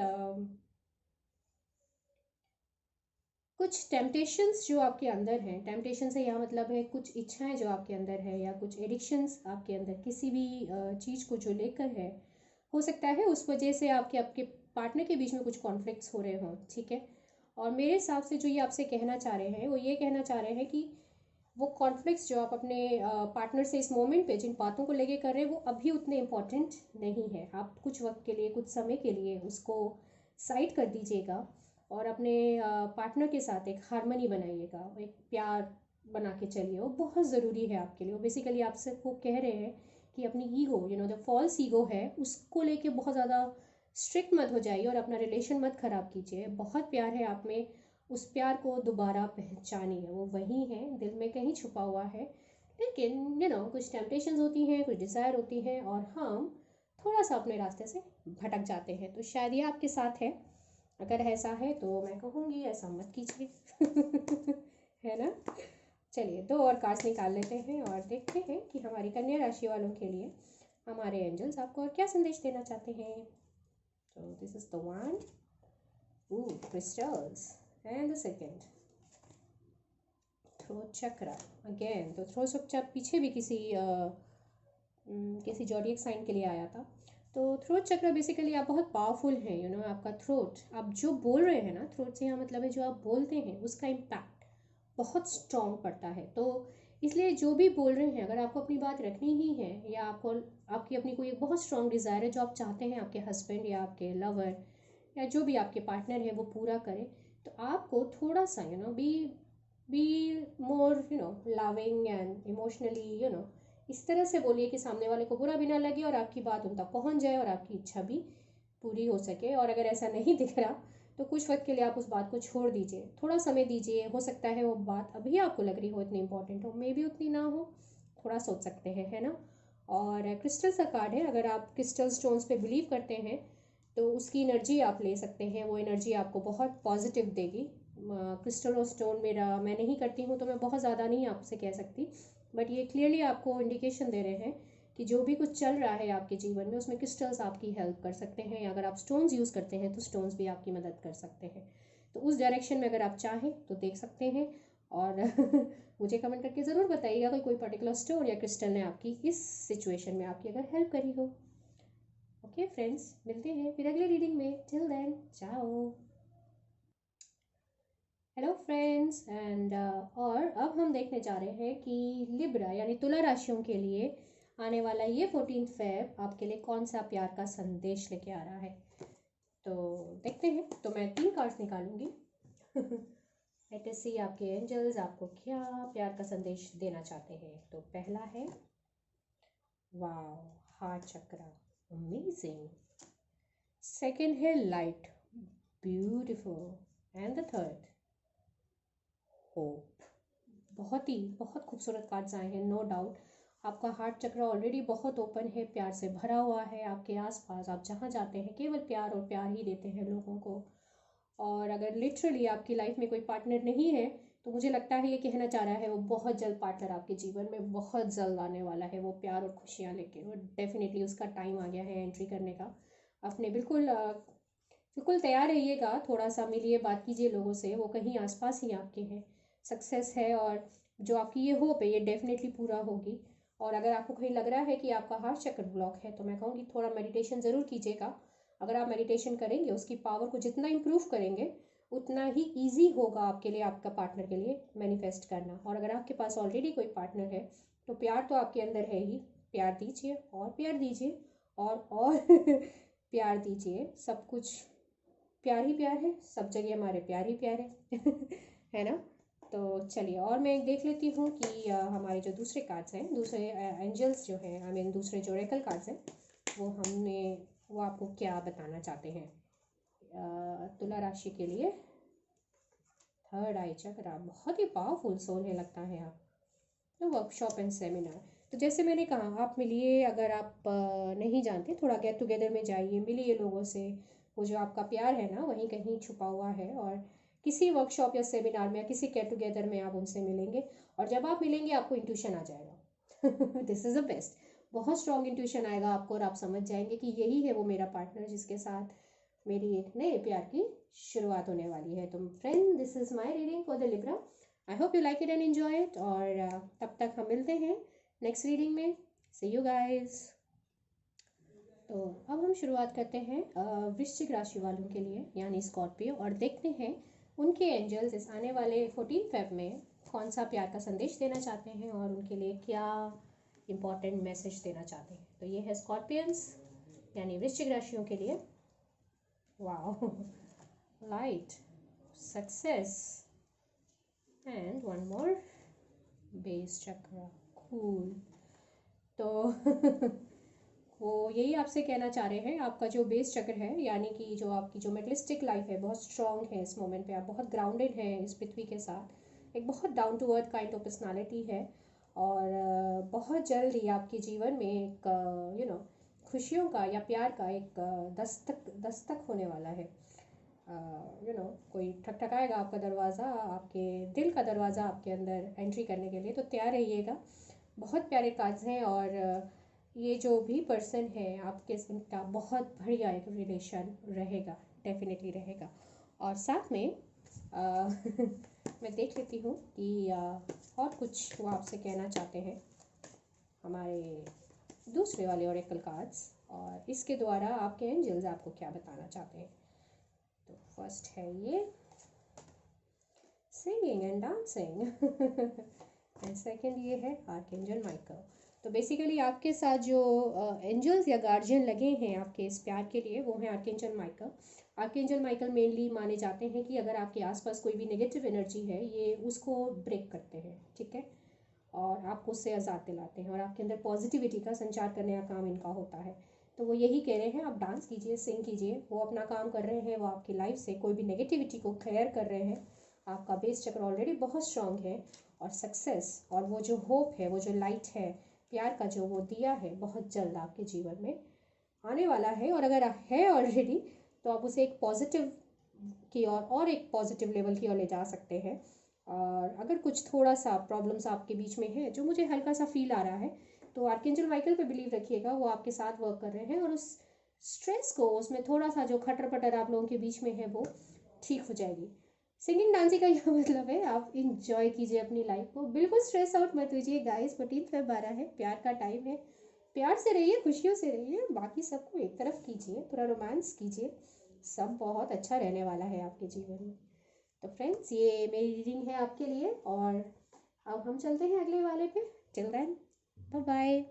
कुछ टेम्पटेशंस जो आपके अंदर हैं, टेम्पटेशन से यहाँ मतलब है कुछ इच्छाएं जो आपके अंदर है, या कुछ एडिक्शंस आपके अंदर किसी भी चीज़ को जो लेकर है, हो सकता है उस वजह से आपके आपके पार्टनर के बीच में कुछ कॉन्फ्लिक्ट्स हो रहे हों, ठीक है। और मेरे हिसाब से जो ये आपसे कहना चाह रहे हैं वो ये कहना चाह रहे हैं कि वो कॉन्फ्लिक्ट्स जो आप अपने पार्टनर से इस मोमेंट पे जिन बातों को लेके कर रहे हैं वो अभी उतने इम्पोर्टेंट नहीं है। आप कुछ वक्त के लिए, कुछ समय के लिए उसको साइड कर दीजिएगा और अपने पार्टनर के साथ एक हारमनी बनाइएगा, एक प्यार बना के चलिए। वो बहुत ज़रूरी है आपके लिए। वो बेसिकली आपसे वो कह रहे हैं कि अपनी ईगो, जो फॉल्स ईगो है, उसको लेके बहुत ज़्यादा स्ट्रिक्ट मत हो जाइए और अपना रिलेशन मत ख़राब कीजिए। बहुत प्यार है आप में, उस प्यार को दोबारा पहचानिए। वो वहीं है, दिल में कहीं छुपा हुआ है, लेकिन कुछ टेम्पटेशंस होती हैं, कुछ डिज़ायर होती हैं, और हम थोड़ा सा अपने रास्ते से भटक जाते हैं। तो शायद ये आपके साथ है। अगर ऐसा है तो मैं कहूँगी ऐसा मत कीजिए। है ना। चलिए 2 और कार्ड्स निकाल लेते हैं और देखते हैं कि हमारी कन्या राशि वालों के लिए हमारे एंजल्स आपको और क्या संदेश देना चाहते हैं। तो this is the one, crystals, and the second, throat चक्र अगेन। तो थ्रोट चक्र पीछे भी किसी जॉडियक साइन के लिए आया था। तो थ्रोट चक्र बेसिकली आप बहुत पावरफुल हैं, आपका थ्रोट, आप जो बोल रहे हैं ना, थ्रोट से यहाँ मतलब है जो आप बोलते हैं उसका इम्पैक्ट बहुत स्ट्रॉन्ग पड़ता है। तो इसलिए जो भी बोल रहे हैं, अगर आपको अपनी बात रखनी ही है, या आपको आपकी अपनी कोई एक बहुत स्ट्रॉन्ग डिज़ायर है जो आप चाहते हैं आपके हस्बैंड या आपके लवर या जो भी आपके पार्टनर है वो पूरा करें, तो आपको थोड़ा सा be more loving and emotionally इस तरह से बोलिए कि सामने वाले को बुरा भी ना लगे और आपकी बात उन तक पहुंच जाए और आपकी इच्छा भी पूरी हो सके। और अगर ऐसा नहीं दिख रहा तो कुछ वक्त के लिए आप उस बात को छोड़ दीजिए, थोड़ा समय दीजिए। हो सकता है वो बात अभी आपको लग रही हो इतनी इंपॉर्टेंट हो, मे भी उतनी ना हो, थोड़ा सोच सकते हैं, है ना। और क्रिस्टल का कार्ड है, अगर आप क्रिस्टल स्टोन्स पे बिलीव करते हैं तो उसकी एनर्जी आप ले सकते हैं। वो एनर्जी आपको बहुत पॉजिटिव देगी। क्रिस्टल और स्टोन मेरा मैं नहीं करती हूँ तो मैं बहुत ज़्यादा नहीं आपसे कह सकती, बट ये क्लियरली आपको इंडिकेशन दे रहे हैं कि जो भी कुछ चल रहा है आपके जीवन में उसमें क्रिस्टल्स आपकी हेल्प कर सकते हैं, या अगर आप स्टोन्स यूज़ करते हैं तो स्टोन्स भी आपकी मदद कर सकते हैं। तो उस डायरेक्शन में अगर आप चाहें तो देख सकते हैं। और मुझे कमेंट करके ज़रूर बताइएगा कि कोई पर्टिकुलर स्टोन या क्रिस्टल ने आपकी इस सिचुएशन में आपकी अगर हेल्प करी हो। ओके फ्रेंड्स, मिलते हैं फिर अगले रीडिंग में। टिल देन, चाओ। हेलो फ्रेंड्स, एंड और अब हम देखने जा रहे हैं कि लिब्रा यानी तुला राशियों के लिए आने वाला ये 14 फेब आपके लिए कौन सा प्यार का संदेश लेके आ रहा है। तो देखते हैं। तो मैं 3 कार्ड्स निकालूंगी। लेट अस सी आपके एंजल्स आपको क्या प्यार का संदेश देना चाहते हैं। तो पहला है वाओ, हार्ट चक्रा, अमेजिंग। सेकंड है light, beautiful. And the third hope. बहुत खूबसूरत कार्ड्स आए हैं, नो डाउट। आपका हार्ट चक्र ऑलरेडी बहुत ओपन है, प्यार से भरा हुआ है। आपके आसपास आप जहाँ जाते हैं केवल प्यार और प्यार ही देते हैं लोगों को। और अगर लिटरली आपकी लाइफ में कोई पार्टनर नहीं है तो मुझे लगता है ये कहना चाह रहा है वो बहुत जल्द पार्टनर आपके जीवन में बहुत जल्द आने वाला है। वो प्यार और खुशियाँ लेके, वो डेफिनेटली उसका टाइम आ गया है एंट्री करने का। अपने बिल्कुल तैयार रहिएगा। थोड़ा सा मिलिए, बात कीजिए लोगों से, वो कहीं आसपास ही आपके हैं। सक्सेस है और जो आपकी ये होप है ये डेफिनेटली पूरा होगी। और अगर आपको कहीं लग रहा है कि आपका हार्ट चक्र ब्लॉक है तो मैं कहूँगी थोड़ा मेडिटेशन ज़रूर कीजिएगा। अगर आप मेडिटेशन करेंगे, उसकी पावर को जितना इम्प्रूव करेंगे उतना ही ईजी होगा आपके लिए, आपका पार्टनर के लिए मैनिफेस्ट करना। और अगर आपके पास ऑलरेडी कोई पार्टनर है तो प्यार तो आपके अंदर है ही, प्यार दीजिए और प्यार दीजिए और प्यार दीजिए। सब कुछ प्यार ही प्यार है, सब जगह हमारे प्यार ही प्यार है है ना। तो चलिए, और मैं एक देख लेती हूँ कि हमारे जो दूसरे कार्ड्स हैं, दूसरे एंजल्स जो हैं, आई मीन दूसरे जो रेकल कार्ड्स हैं, वो आपको क्या बताना चाहते हैं। तुला राशि के लिए थर्ड आई चक्र, बहुत ही पावरफुल सोल है लगता है आप। तो वर्कशॉप एंड सेमिनार, तो जैसे मैंने कहा आप मिलिए। अगर आप नहीं जानते, थोड़ा गेट टुगेदर में जाइए, मिलिए लोगों से। वो जो आपका प्यार है ना वहीं कहीं छुपा हुआ है, और किसी वर्कशॉप या सेमिनार में या किसी गेट टुगेदर में आप उनसे मिलेंगे। और जब आप मिलेंगे आपको इंट्यूशन आ जाएगा दिस इज़ द बेस्ट। बहुत स्ट्रॉन्ग इंट्यूशन आएगा आपको और आप समझ जाएंगे कि यही है वो मेरा पार्टनर जिसके साथ मेरी एक नए प्यार की शुरुआत होने वाली है। तो friend, this is my reading for the Libra. I hope you like it and enjoy it. और तब तक हम मिलते हैं नेक्स्ट रीडिंग में। सी यू गाइस। तो अब हम शुरुआत करते हैं वृश्चिक राशि वालों के लिए, यानी स्कॉर्पियो, और देखते हैं उनके एंजल्स इस आने वाले 14 फेब में कौन सा प्यार का संदेश देना चाहते हैं और उनके लिए क्या इम्पोर्टेंट मैसेज देना चाहते हैं। तो ये है स्कॉर्पियंस यानी वृश्चिक राशियों के लिए। Wow, light, success and one more base चक्र, कूल। तो वो यही आपसे कहना चाह रहे हैं, आपका जो बेस चक्र है, यानी कि जो आपकी जो मेटलिस्टिक लाइफ है बहुत स्ट्रॉन्ग है इस मोमेंट पे। आप बहुत ग्राउंडेड हैं इस पृथ्वी के साथ, एक बहुत down to earth kind of personality है। और बहुत जल्द ही आपके जीवन में एक खुशियों का या प्यार का एक दस्तक होने वाला है। कोई ठकठकाएगा आपका दरवाज़ा, आपके दिल का दरवाज़ा आपके अंदर एंट्री करने के लिए, तो तैयार रहिएगा। बहुत प्यारे कार्ड्स हैं। और ये जो भी पर्सन है आपके इनका बहुत बढ़िया एक रिलेशन रहेगा, डेफिनेटली रहेगा। और साथ में मैं देख लेती हूँ कि और कुछ वो आपसे कहना चाहते हैं हमारे दूसरे वाले ओरेकल कार्ड्स, और इसके द्वारा आपके एंजल्स आपको क्या बताना चाहते हैं। तो फर्स्ट है ये singing and dancing and second ये है आर्कएंजल माइकल। तो बेसिकली आपके साथ जो एंजल्स या गार्जियन लगे हैं आपके इस प्यार के लिए, वो हैं archangel Michael. Archangel Michael mainly माने जाते हैं कि अगर आपके आसपास कोई भी नेगेटिव एनर्जी है ये उसको ब्रेक करते हैं, ठीक है, और आपको उससे आज़ाद दिलाते हैं और आपके अंदर पॉजिटिविटी का संचार करने का काम इनका होता है। तो वो यही कह रहे हैं, आप डांस कीजिए, सिंग कीजिए, वो अपना काम कर रहे हैं, वो आपकी लाइफ से कोई भी नेगेटिविटी को क्लियर कर रहे हैं। आपका बेस चक्र ऑलरेडी बहुत स्ट्रांग है, और सक्सेस और वो जो होप है, वो जो लाइट है, प्यार का जो वो दिया है, बहुत जल्द आपके जीवन में आने वाला है। और अगर है ऑलरेडी तो आप उसे एक पॉजिटिव की और एक पॉजिटिव लेवल की ओर ले जा सकते हैं। और अगर कुछ थोड़ा सा प्रॉब्लम्स आपके बीच में है, जो मुझे हल्का सा फील आ रहा है, तो आर्कएंजल माइकल पे बिलीव रखिएगा, वो आपके साथ वर्क कर रहे हैं और उस स्ट्रेस को, उसमें थोड़ा सा जो खटर पटर आप लोगों के बीच में है वो ठीक हो जाएगी। सिंगिंग डांसिंग का यह मतलब है आप इंजॉय कीजिए अपनी लाइफ को, बिल्कुल स्ट्रेस आउट मत कीजिए गाइस। 14 फेब 12 है, प्यार का टाइम है, प्यार से रहिए, खुशियों से रहिए, बाकी सबको एक तरफ कीजिए, थोड़ा रोमांस कीजिए, सब बहुत अच्छा रहने वाला है आपके जीवन में। तो फ्रेंड्स, ये मेरी रीडिंग है आपके लिए, और अब हम चलते हैं अगले वाले पे। Till then, bye bye.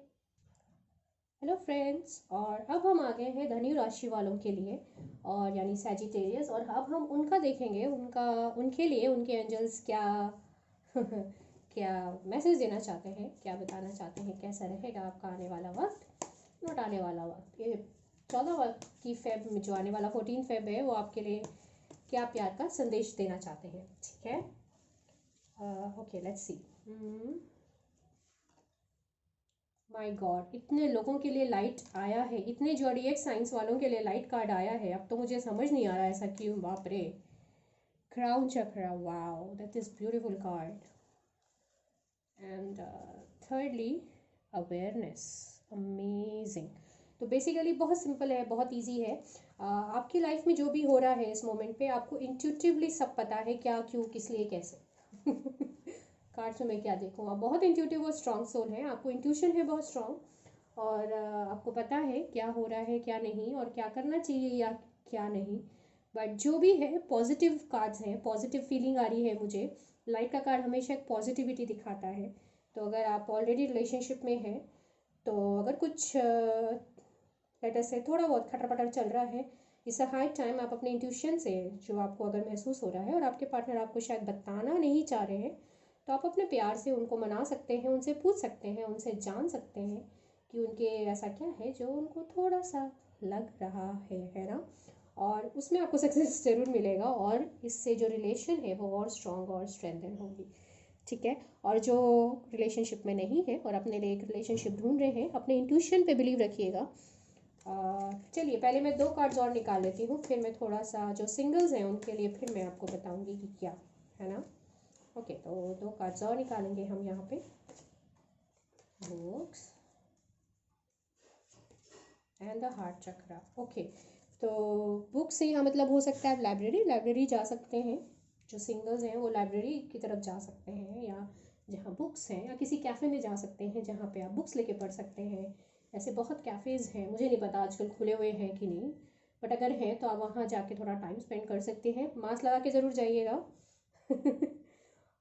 Hello friends, और अब हम आ गए हैं धनु राशि वालों के लिए, और यानी सैजिटेरियस। और अब हम उनका देखेंगे, उनके लिए उनके एंजल्स क्या क्या मैसेज देना चाहते हैं, क्या बताना चाहते हैं, कैसा रहेगा आपका आने वाला वक्त, नोट आने वाला वक्त, ये 14 की फेब में जो आने वाला 14 फेब है, वो आपके लिए क्या प्यार का संदेश देना चाहते हैं। ठीक है, okay, let's see. My God, इतने लोगों के लिए लाइट आया है, इतने जोडिएक साइंस वालों के लिए लाइट कार्ड आया है। अब तो मुझे समझ नहीं आ रहा है ऐसा क्यों, बाप रे। Crown chakra, wow, that is beautiful card. And thirdly, awareness, amazing. तो बेसिकली बहुत सिंपल है, बहुत इजी है। आपकी लाइफ में जो भी हो रहा है इस मोमेंट पे, आपको इंट्यूटिवली सब पता है, क्या, क्यों, किस लिए, कैसे। कार्ड्स में मैं क्या देखूँ, आप बहुत इंट्यूटिव और स्ट्रॉन्ग सोल हैं, आपको इंट्यूशन है बहुत स्ट्रॉन्ग। और आपको पता है क्या हो रहा है, क्या नहीं, और क्या करना चाहिए या क्या नहीं। बट जो भी है, पॉजिटिव कार्ड्स हैं, पॉजिटिव फीलिंग आ रही है मुझे। लाइट का कार्ड हमेशा एक पॉजिटिविटी दिखाता है। तो अगर आप ऑलरेडी रिलेशनशिप में हैं, तो अगर कुछ लेटर से थोड़ा बहुत खटर पटर चल रहा है, इस हाई टाइम आप अपने इंट्यूशन से, जो आपको अगर महसूस हो रहा है और आपके पार्टनर आपको शायद बताना नहीं चाह रहे हैं, तो आप अपने प्यार से उनको मना सकते हैं, उनसे पूछ सकते हैं, उनसे जान सकते हैं कि उनके ऐसा क्या है जो उनको थोड़ा सा लग रहा है ना। और उसमें आपको सक्सेस ज़रूर मिलेगा, और इससे जो रिलेशन है वो और स्ट्रॉन्ग और स्ट्रेंथन होगी। ठीक है। और जो रिलेशनशिप में नहीं है और अपने लिए एक रिलेशनशिप ढूंढ रहे हैं, अपने इंट्यूशन पे बिलीव रखिएगा। चलिए, पहले मैं 2 कार्ड्स और निकाल लेती हूँ, फिर मैं थोड़ा सा जो सिंगल्स हैं उनके लिए फिर मैं आपको बताऊँगी कि क्या है ना। ओके, तो 2 कार्ड्स और निकालेंगे हम यहाँ पे। Books and the heart chakra. Okay, तो बुक से यहाँ मतलब हो सकता है लाइब्रेरी जा सकते हैं। जो सिंगल्स हैं वो लाइब्रेरी की तरफ जा सकते हैं, या जहाँ बुक्स हैं, या किसी कैफ़े में जा सकते हैं जहाँ पे आप बुक्स लेके पढ़ सकते हैं। ऐसे बहुत कैफ़ेज़ हैं, मुझे नहीं पता आजकल खुले हुए हैं कि नहीं, बट अगर हैं तो आप वहाँ जाके थोड़ा टाइम स्पेंड कर सकते हैं। मास्क लगा के ज़रूर जाइएगा।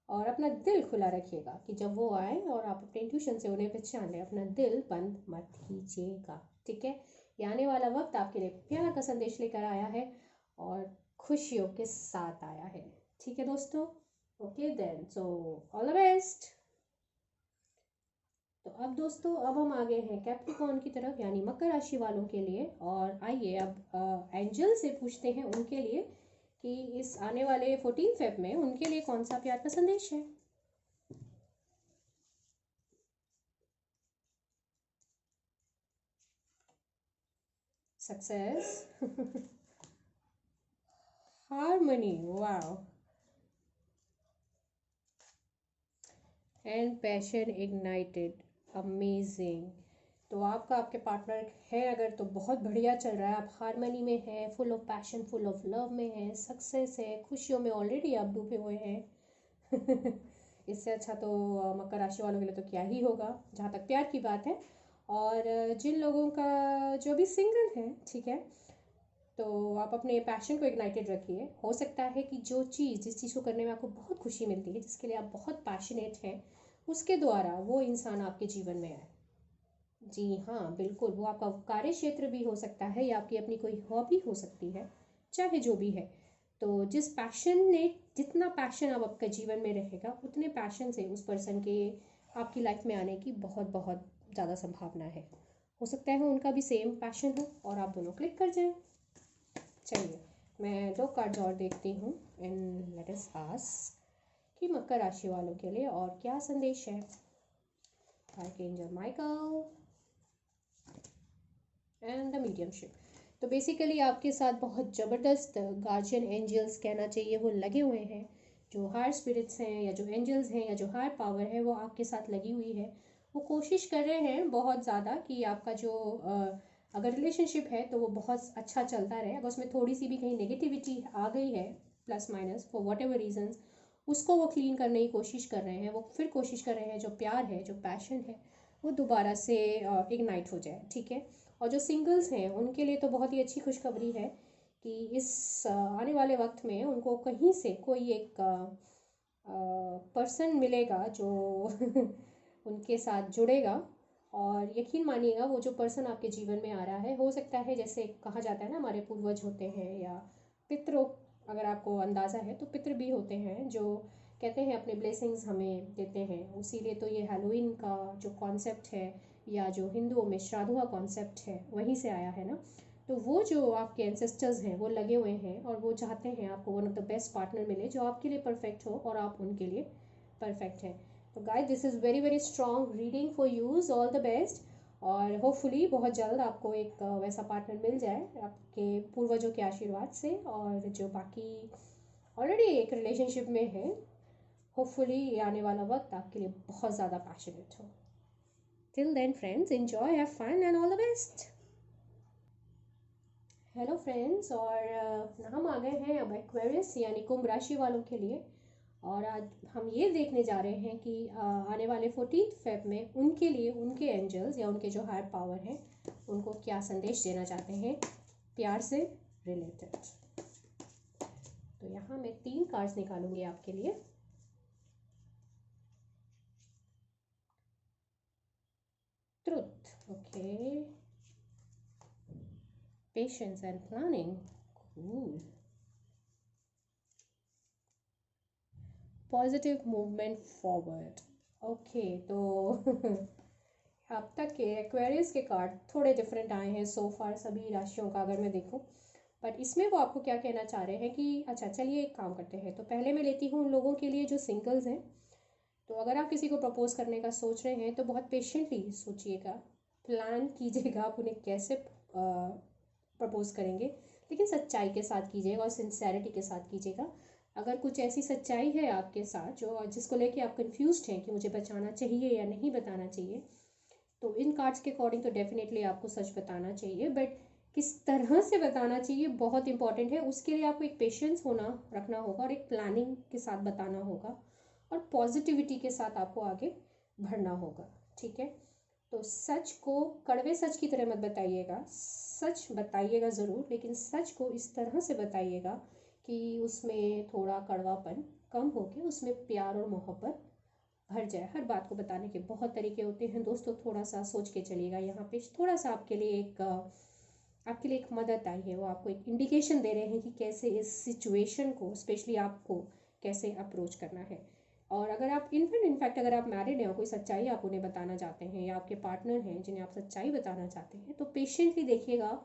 और अपना दिल खुला रखिएगा कि जब वो आए और आप अपने इंट्यूशन से उन्हें पहचान लें, अपना दिल बंद मत कीजिएगा। ठीक है, ये आने वाला वक्त आपके लिए प्यार का संदेश लेकर आया है और खुशियों के साथ आया है। ठीक है दोस्तों, okay then, so all the best. तो अब दोस्तों, अब हम आ गए हैं कैप्रिकॉर्न की तरफ, यानी मकर राशि वालों के लिए। और आइए अब एंजल से पूछते हैं उनके लिए कि इस आने वाले 14 फेब में उनके लिए कौन सा प्यार का संदेश है। Success, harmony, wow, and passion ignited, amazing. तो आपका आपके पार्टनर है अगर, तो बहुत बढ़िया चल रहा है, आप हारमनी में हैं, full of passion, full of love में हैं, सक्सेस है, खुशियों में ऑलरेडी आप डूबे हुए हैं। इससे अच्छा तो मकर राशि वालों के लिए तो क्या ही होगा, जहाँ तक प्यार की बात है। और जिन लोगों का जो भी सिंगल है, ठीक है, तो आप अपने पैशन को इग्नाइटेड रखिए। हो सकता है कि जो चीज़, जिस चीज़ को करने में आपको बहुत खुशी मिलती है, जिसके लिए आप बहुत पैशनेट हैं, उसके द्वारा वो इंसान आपके जीवन में आए। जी हाँ, बिल्कुल, वो आपका कार्य क्षेत्र भी हो सकता है या आपकी अपनी कोई हॉबी हो सकती है, चाहे जो भी है। तो जितना पैशन अब आपके जीवन में रहेगा, उतने पैशन से उस पर्सन के आपकी लाइफ में आने की बहुत बहुत ज़्यादा संभावना है। हो सकता है उनका भी सेम पैशन हो और आप दोनों क्लिक कर जाएं। चलिए, मैं 2 कार्ड्स और देखती हूँ, एंड लेट अस आस्क कि मकर राशि वालों के लिए और क्या संदेश है। Archangel Michael and the mediumship. तो बेसिकली आपके साथ बहुत ज़बरदस्त गार्जियन एंजल्स कहना चाहिए वो लगे हुए हैं। जो हायर स्पिरिट्स हैं, या जो एंजल्स हैं, या जो हायर पावर है, वो आपके साथ लगी हुई है। वो कोशिश कर रहे हैं बहुत ज़्यादा कि आपका जो अगर रिलेशनशिप है तो वो बहुत अच्छा चलता रहे। अगर उसमें थोड़ी सी भी कहीं नेगेटिविटी आ गई है, plus minus for whatever reasons, उसको वो क्लीन करने की कोशिश कर रहे हैं। वो फिर कोशिश कर रहे हैं जो प्यार है, जो पैशन है, वो दोबारा से इग्नाइट हो जाए। ठीक है। और जो सिंगल्स हैं उनके लिए तो बहुत ही अच्छी खुशखबरी है कि इस आने वाले वक्त में उनको कहीं से कोई एक पर्सन मिलेगा जो उनके साथ जुड़ेगा, और यकीन मानिएगा वो जो पर्सन आपके जीवन में आ रहा है, हो सकता है जैसे कहा जाता है ना हमारे पूर्वज होते हैं या पितरों, अगर आपको अंदाज़ा है तो पितृ भी होते हैं जो कहते हैं अपने ब्लेसिंग्स हमें देते हैं। इसीलिए तो ये हैलोवीन का जो कॉन्सेप्ट है या जो हिंदुओं में श्राद्धों का कॉन्सेप्ट है वहीं से आया है ना। तो वो जो आपके एंसेस्टर्स हैं वो लगे हुए हैं और वो चाहते हैं आपको one of the best partner मिले जो आपके लिए परफेक्ट हो और आप उनके लिए परफेक्ट हैं। तो guys this is very very strong reading for use, all the best. और होपफुली बहुत जल्द आपको एक वैसा पार्टनर मिल जाए आपके पूर्वजों के आशीर्वाद से, और जो बाकी ऑलरेडी एक रिलेशनशिप में है, होपफुली ये आने वाला वक्त आपके लिए बहुत ज़्यादा पैशनेट हो। Till then friends, enjoy, have fun and all the best. Hello friends, और हम आ गए हैं अब एक्वेरियस यानी कुंभ राशि वालों के लिए। और आज हम ये देखने जा रहे हैं कि आने वाले 14 फेब में उनके लिए उनके एंजल्स या उनके जो हायर पावर हैं उनको क्या संदेश देना चाहते हैं प्यार से रिलेटेड। तो यहाँ मैं 3 कार्ड्स निकालूंगी आपके लिए। Truth, okay, patience and planning, cool, positive movement forward. Okay, तो अब तक के एक्वेरियस के कार्ड थोड़े डिफरेंट आए हैं सो फार सभी राशियों का अगर मैं देखूं, बट इसमें वो आपको क्या कहना चाह रहे हैं कि अच्छा चलिए एक काम करते हैं। तो पहले मैं लेती हूँ उन लोगों के लिए जो सिंगल्स हैं। तो अगर आप किसी को प्रपोज करने का सोच रहे हैं तो बहुत पेशेंटली सोचिएगा, प्लान कीजिएगा आप उन्हें कैसे प्रपोज करेंगे, लेकिन सच्चाई के साथ कीजिएगा और सिंसेरिटी के साथ कीजिएगा। अगर कुछ ऐसी सच्चाई है आपके साथ जो जिसको लेके आप कंफ्यूज्ड हैं कि मुझे बताना चाहिए या नहीं बताना चाहिए, तो इन कार्ड्स के अकॉर्डिंग तो डेफिनेटली आपको सच बताना चाहिए, बट किस तरह से बताना चाहिए बहुत इंपॉर्टेंट है। उसके लिए आपको एक पेशेंस होना रखना होगा और एक प्लानिंग के साथ बताना होगा और पॉजिटिविटी के साथ आपको आगे बढ़ना होगा, ठीक है। तो सच को कड़वे सच की तरह मत बताइएगा, सच बताइएगा ज़रूर, लेकिन सच को इस तरह से बताइएगा कि उसमें थोड़ा कड़वापन कम होकर उसमें प्यार और मोहब्बत भर जाए। हर बात को बताने के बहुत तरीके होते हैं दोस्तों, थोड़ा सा सोच के चलिएगा। यहाँ पे थोड़ा सा आपके लिए एक मदद आई है, वो आपको एक इंडिकेशन दे रहे हैं कि कैसे इस सिचुएशन को स्पेशली आपको कैसे अप्रोच करना है। और अगर आप इनफैक्ट अगर आप मैरिड हैं और कोई सच्चाई आप उन्हें बताना चाहते हैं या आपके पार्टनर हैं जिन्हें आप सच्चाई बताना चाहते हैं, तो पेशेंटली देखिएगा,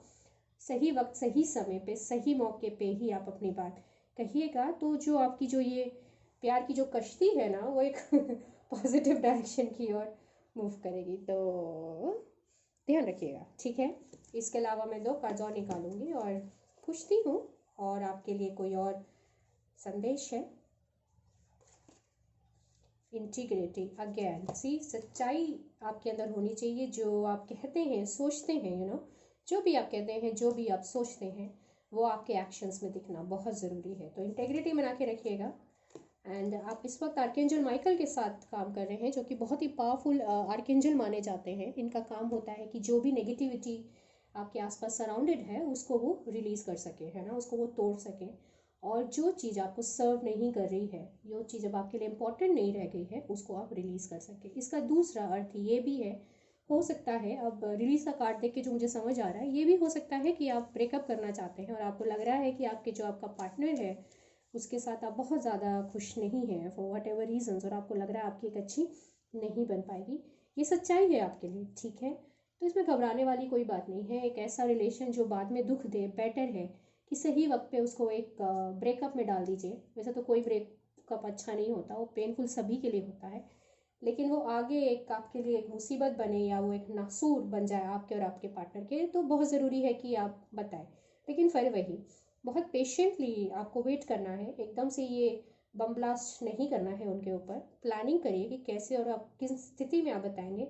सही वक्त सही समय पे सही मौके पे ही आप अपनी बात कहिएगा। तो जो आपकी जो ये प्यार की जो कश्ती है ना वो एक पॉजिटिव डायरेक्शन की ओर मूव करेगी, तो ध्यान रखिएगा, ठीक है। इसके अलावा मैं 2 कार्ड्स और निकालूंगी और पूछती हूँ और आपके लिए कोई और संदेश है। इंटीग्रिटी, अगेन सी, सच्चाई आपके अंदर होनी चाहिए। जो आप कहते हैं सोचते हैं, जो भी आप कहते हैं जो भी आप सोचते हैं वो आपके एक्शंस में दिखना बहुत ज़रूरी है। तो इंटेग्रिटी बना के रखिएगा। एंड आप इस वक्त आर्कएंजल माइकल के साथ काम कर रहे हैं जो कि बहुत ही पावरफुल आर्कएंजल माने जाते हैं। इनका काम होता है कि जो भी नेगेटिविटी आपके आसपास सराउंडेड है उसको वो रिलीज़ कर सके, है ना, उसको वो तोड़ सके। और जो चीज़ आपको सर्व नहीं कर रही है, जो चीज़ अब आपके लिए इम्पोर्टेंट नहीं रह गई है, उसको आप रिलीज़ कर सके। इसका दूसरा अर्थ ये भी है, हो सकता है अब रिलीज़ का कार्ड देख के जो मुझे समझ आ रहा है, ये भी हो सकता है कि आप ब्रेकअप करना चाहते हैं और आपको लग रहा है कि आपका पार्टनर है उसके साथ आप बहुत ज़्यादा खुश नहीं हैं फॉर वट एवर रीजन्स, और आपको लग रहा है आपकी एक अच्छी नहीं बन पाएगी। ये सच्चाई है आपके लिए, ठीक है। तो इसमें घबराने वाली कोई बात नहीं है। एक ऐसा रिलेशन जो बाद में दुख दे, बेटर है कि सही वक्त पे उसको एक ब्रेकअप में डाल दीजिए। वैसे तो कोई ब्रेकअप अच्छा नहीं होता, वो पेनफुल सभी के लिए होता है, लेकिन वो आगे एक आपके लिए एक मुसीबत बने या वो एक नासूर बन जाए आपके और आपके पार्टनर के, तो बहुत ज़रूरी है कि आप बताएं। लेकिन फिर वही बहुत पेशेंटली आपको वेट करना है, एकदम से ये बम ब्लास्ट नहीं करना है उनके ऊपर। प्लानिंग करिए कि कैसे और आप किस स्थिति में आप बताएंगे,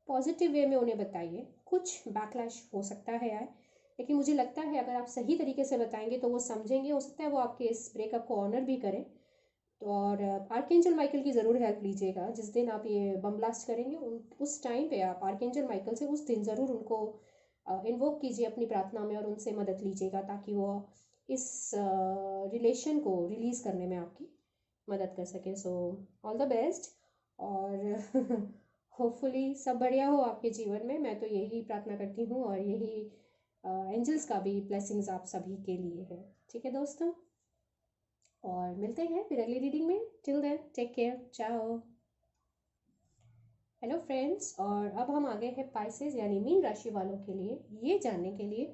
पॉजिटिव वे में उन्हें बताइए। कुछ बैकलैश हो सकता है यार, लेकिन मुझे लगता है अगर आप सही तरीके से बताएंगे तो वो समझेंगे, हो सकता है वो आपके इस ब्रेकअप को ऑनर भी करें। तो और आर्कएंजल माइकल की ज़रूर हेल्प लीजिएगा जिस दिन आप ये बम ब्लास्ट करेंगे, उस टाइम पे आप आर्कएंजल माइकल से उस दिन ज़रूर उनको इन्वोक कीजिए अपनी प्रार्थना में और उनसे मदद लीजिएगा ताकि वो इस रिलेशन को रिलीज़ करने में आपकी मदद कर सके। सो ऑल द बेस्ट, और होपफुली सब बढ़िया हो आपके जीवन में, मैं तो यही प्रार्थना करती हूँ, और यही एंजल्स का भी ब्लेसिंग्स आप सभी के लिए है। ठीक है दोस्तों, और मिलते हैं फिर अगली रीडिंग में। टिल देन टेक केयर, चाओ। हेलो फ्रेंड्स, और अब हम आ गए हैं पाइसेस यानी मीन राशि वालों के लिए, ये जानने के लिए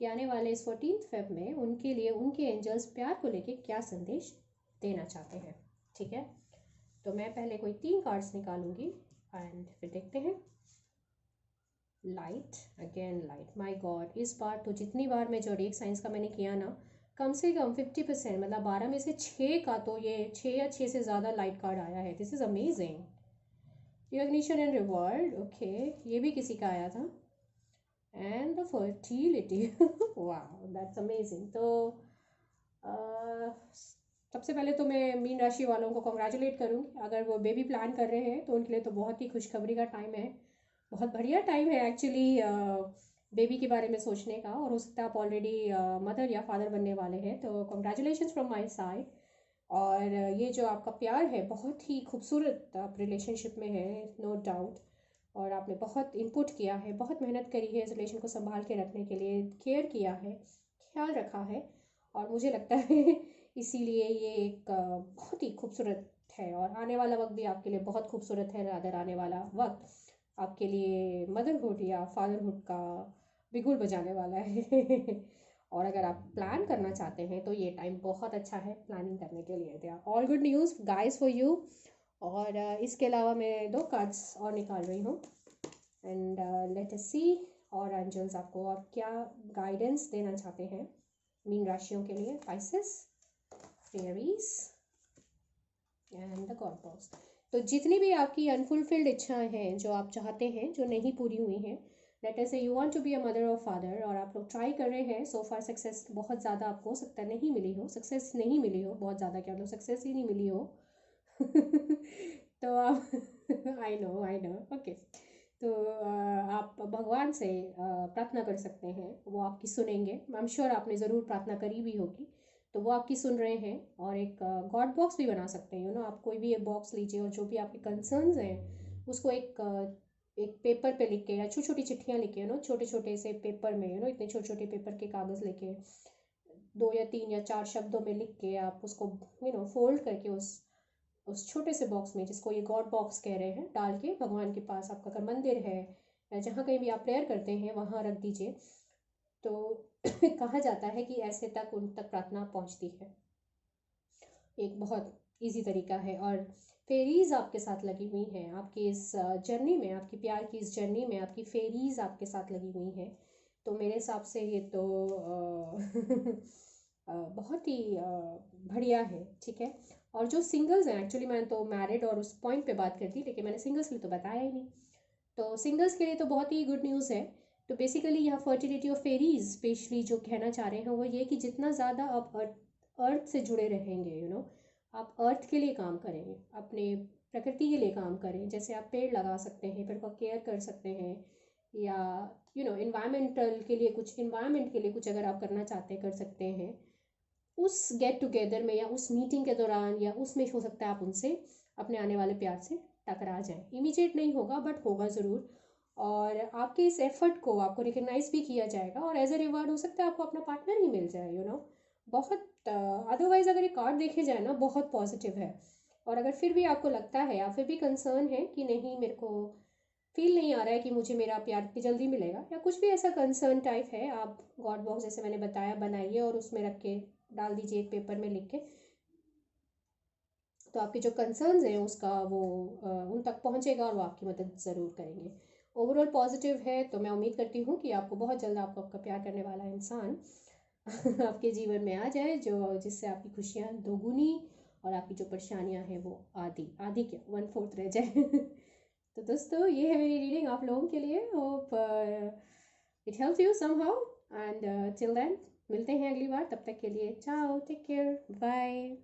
कि आने वाले इस 14 फेब में उनके लिए उनके एंजल्स प्यार को लेके क्या संदेश देना चाहते हैं। ठीक है, तो मैं पहले कोई 3 कार्ड्स निकालूंगी एंड फिर देखते हैं। Light, again light, my God, इस बार तो जितनी बार मैं जोडिएक साइंस का मैंने किया ना, कम से कम 50%, मतलब 12 में से 6 का तो ये 6 या 6 से ज़्यादा लाइट कार्ड आया है। This is amazing. Recognition and reward, okay, ये भी किसी का आया था। एंड द फर्टिलिटी, वाह दैट्स अमेजिंग। तो सबसे पहले तो मैं मीन राशि वालों को कॉन्ग्रेचुलेट करूँगी। अगर वो बेबी प्लान कर रहे हैं तो उनके लिए तो बहुत ही खुशखबरी का टाइम है, बहुत बढ़िया टाइम है एक्चुअली बेबी के बारे में सोचने का। और हो सकता है आप ऑलरेडी मदर या फादर बनने वाले हैं, तो कॉन्ग्रेचुलेशन फ्रॉम माई साइड। और ये जो आपका प्यार है बहुत ही खूबसूरत आप रिलेशनशिप में है, नो डाउट। और आपने बहुत इनपुट किया है, बहुत मेहनत करी है इस रिलेशन को संभाल के रखने के लिए, केयर किया है, ख्याल रखा है। और मुझे लगता है इसीलिए ये एक बहुत ही खूबसूरत है। और आने वाला वक्त भी आपके लिए बहुत खूबसूरत है। रादर आने वाला वक्त आपके लिए मदरहुड या फादरहुड का बिगुल बजाने वाला है। और अगर आप प्लान करना चाहते हैं तो ये टाइम बहुत अच्छा है प्लानिंग करने के लिए। They are all good news guys for you. और इसके अलावा मैं 2 कार्ड्स और निकाल रही हूँ एंड लेट अस सी और एंजल्स आपको और क्या गाइडेंस देना चाहते हैं मीन राशियों के लिए। Pisces, fairies and the God box. तो जितनी भी आपकी अनफुलफिल्ड इच्छाएं हैं, जो आप चाहते हैं जो नहीं पूरी हुई हैं, let us say you want to be a mother और फादर, और आप लोग ट्राई कर रहे हैं, सो फार सक्सेस बहुत ज़्यादा आपको हो सकता है नहीं मिली हो, सक्सेस नहीं मिली हो, बहुत ज़्यादा क्या, मतलब सक्सेस ही नहीं मिली हो। तो आप आई नो ओके। तो आप भगवान से प्रार्थना कर सकते हैं, वो आपकी सुनेंगे। आई एम श्योर आपने ज़रूर प्रार्थना करी भी होगी, तो वो आपकी सुन रहे हैं। और एक गॉड बॉक्स भी बना सकते हैं, आप कोई भी एक बॉक्स लीजिए और जो भी आपके कंसर्न्स हैं उसको एक पेपर पे लिख के, या छोटी छोटी चिट्ठियाँ लिखे, छोटे छोटे से पेपर में, इतने छोटे छोटे पेपर के कागज़ लेके 2 या 3 या 4 शब्दों में लिख के आप उसको फोल्ड करके उस छोटे से बॉक्स में, जिसको ये गॉड बॉक्स कह रहे हैं, डाल के भगवान के पास, आपका अगर मंदिर है या जहाँ कहीं भी आप प्रेयर करते हैं वहाँ रख दीजिए। तो कहा जाता है कि ऐसे तक उन तक प्रार्थना पहुँचती है। एक बहुत इजी तरीका है। और फेरीज आपके साथ लगी हुई हैं आपकी इस जर्नी में, आपकी प्यार की इस जर्नी में आपकी फेरीज आपके साथ लगी हुई हैं। तो मेरे हिसाब से ये तो बहुत ही बढ़िया है। ठीक है, और जो सिंगल्स हैं, एक्चुअली मैं तो मैरिड और उस पॉइंट पे बात करती, लेकिन मैंने सिंगल्स के लिए तो बताया ही नहीं। तो सिंगल्स के लिए तो बहुत ही गुड न्यूज़ है। तो बेसिकली यहाँ फर्टिलिटी ऑफ फेरीज स्पेशली जो कहना चाह रहे हैं वो ये कि जितना ज़्यादा आप अर्थ से जुड़े रहेंगे, आप अर्थ के लिए काम करें, अपने प्रकृति के लिए काम करें। जैसे आप पेड़ लगा सकते हैं, पेड़ को केयर कर सकते हैं, या इन्वायरमेंट के लिए कुछ अगर आप करना चाहते हैं कर सकते हैं। उस गेट टुगेदर में या उस मीटिंग के दौरान या उसमें हो सकता है आप उनसे अपने आने वाले प्यार से टकरा जाएं। इमीडिएट नहीं होगा बट होगा ज़रूर। और आपके इस एफर्ट को आपको रिकग्नाइज भी किया जाएगा, और एज अ रिवार्ड हो सकता है आपको अपना पार्टनर ही मिल जाए। बहुत अदरवाइज अगर ये कार्ड देखे जाए ना, बहुत पॉजिटिव है। और अगर फिर भी आपको लगता है या फिर भी कंसर्न है कि नहीं, मेरे को फील नहीं आ रहा है कि मुझे मेरा प्यार इतनी जल्दी मिलेगा, या कुछ भी ऐसा कंसर्न टाइप है, आप गॉड बॉक्स जैसे मैंने बताया बनाइए और उसमें रख के डाल दीजिए एक पेपर में लिख के। तो आपके जो कंसर्न्स हैं उसका वो उन तक पहुंचेगा और वो आपकी मदद ज़रूर करेंगे। ओवरऑल पॉजिटिव है। तो मैं उम्मीद करती हूँ कि आपको बहुत जल्द आपको आपका प्यार करने वाला इंसान आपके जीवन में आ जाए, जो जिससे आपकी खुशियाँ दोगुनी और आपकी जो परेशानियाँ हैं वो आधी आधी क्या 1/4 रह जाए। तो दोस्तों, ये है मेरी रीडिंग आप लोगों के लिए। Hope it helps you somehow. And till then मिलते हैं अगली बार, तब तक के लिए चाओ, टेक केयर, बाय।